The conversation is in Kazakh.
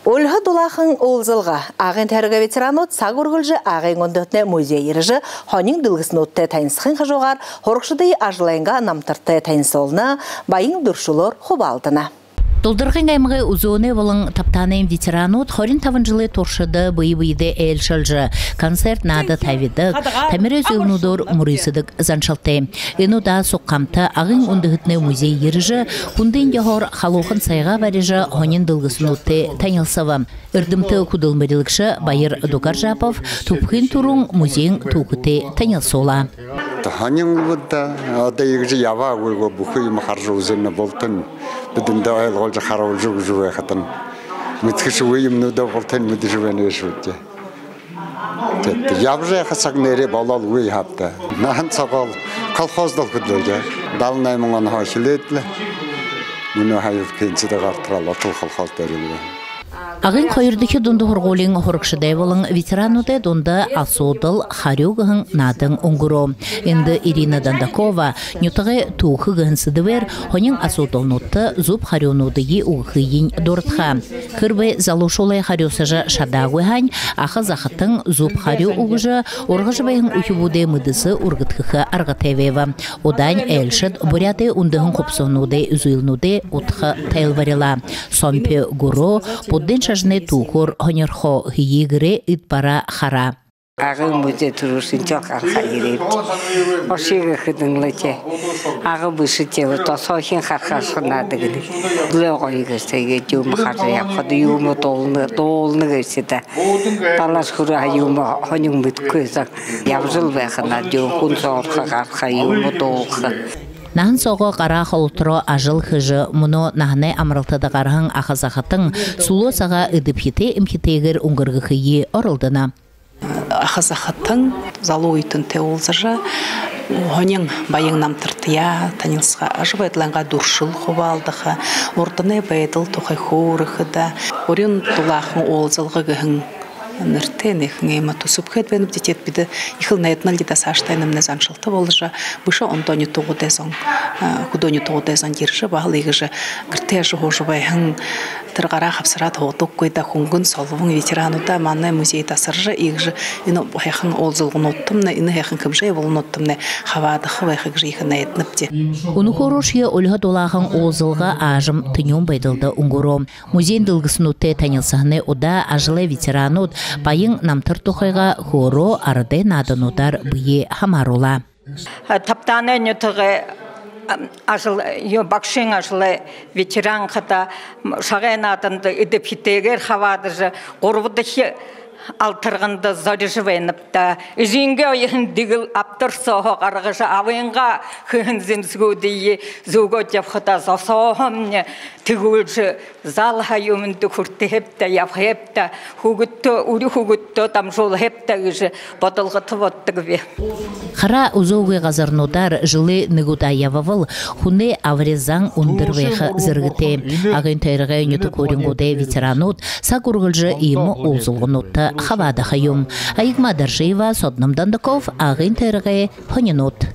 Ольга Дулахын олзылға ағын тәрігі ветеранот сағырғылжы ағын ондығытны музей еріжі хонин дылғысын өтті тайынсықын қажуғар хорықшыдай ажылайынға намтырты тайынсолына байын дұршылыр хубалдына. Толдырғын аймығы ұзуыны болың таптанайым ветеранут хорин тавынжылы торшыды бұй-бұйды әл шылжы. Концерт нады тавидық, тамиры зылнудыр мұрысыдық заншылты. Инуда соққамты ағын ондығытны музей еріжі, күнден яғыр халуқын сайға варежі хонин дылғысын өтті тайылсывы. Үрдімті күділмірілікші Байыр Дугаржапов тупхын тұрың музейін туқыты тайылсола. Хонин бұдда, ада егізі ява өйгі бұқыйым қаржы өзені болтын. Бидінде айлғолжы қарауыл жүгі қатын. Мүткіші өйімнуді болтын мүді жүвені өшуді. Ябжы қасақ нәре балал өй хапты. Наған сақал қалқоздал күділге. Далынаймын оны хашылетлі. Мұны хайыл кенсіде қартырал отыл қалқоз дәрілі. Ағын қойырдығы дұнды ғырғолың ғырықшыдай болың ветерануды дұнды асудыл харюғығын надың ұңғыру. Енді Ирина Дандакова нютығы туғы ғынсыды вер, хонын асудыл нұтты зуб харюнудығы ұғығын дұртқа. Кірбі залушолай харюсыжы шадағуған, ақы зақытың зуб харю ұғыжы, орғыжы байын ұхыбуды мұдысы ұрғытқығы арғатевеві. Одан әлшіт бұряды ұндығын қопсонуды үзуілнуды ұтқы тайлварила. Сомпе ғұру, бұдден шажны тухур хонерхо хиегре итпара хара. Ағы мүде тұрырсын жоқ арқа ереп. Ошеге қыдыңлыте. Ағы бұшыте тосохин қарқашынады гіді. Дүлі қойғыстайге жүмі қаржаяп, қады юмы долыны көрсеті. Талаш құры юмы хонын мүткөзі. Ябжыл бәқына жүмін зорқы қарқа юмы долқы. Нағын соғы қара қолтыры ажыл хыжы мұны нағынай амырылтыды қарғын ақызақытың сұлу саға үдіпхеті имхетегір ұңғырғы хыйы орылдына. Ақызақытың залу үйтін теолзыжы Хонин байың намтыртыя, танилсға ажывайдыланға дұршыл құбалдығы, ордыны байдыл тұқай хорығы да, орын тұлақын олзылғы ғығын ныртен эхнема тусуп хэтбенуп детет биде ихыл наэтнал дита саштайным незаншылты болжа быша онтоню тогудезон худоню тогудезон диржа баалыгыжа гыртежы хожубайхын тыргара хапсырат хотук койда хунгун солвун ветерануда манна музей тасыржа игжы ино хайхын олзылгын оттумна ины хайхын кымжай болун оттумна хавады хвайхыгжы ихын наэтнапте Уну хорошие Ольга Дулахын олзылга ажым тынём байдылды унгуру музей дылгысын утте танилсахны ода ажылы ветеранут Байың намтыр тұқайға хоро арыдай надынудар бұйе хамарула. Таптаны нөтіғі бақшың ажылы ветеран қыда шағай надынды үдіпхетегер хавадыжы ғорбыды алтырғынды зарыжы вайныпта. Үзінге ойын дегіл аптыр соғы қарғыжы авайынға қығын зімзгөдейі зөгі жапқыда засоғымне тігілжі зал хайымынды күрті хепті, яп хепті, үрі хүгітті там жол хепті ғыжы батылғыты боттығы бе. Қара ұзоғы ғазарнудар жылы нүгуда явавыл, хуны аврезан ұндырвайқы зіргіте. Ағын тайрығы үніті көрінгуде ветеранут, сақұрғылжы имы олзылғынутты хавада хайым. Айгма Даржиева, Содным Дандаков, Ағын тайрығы Панинут.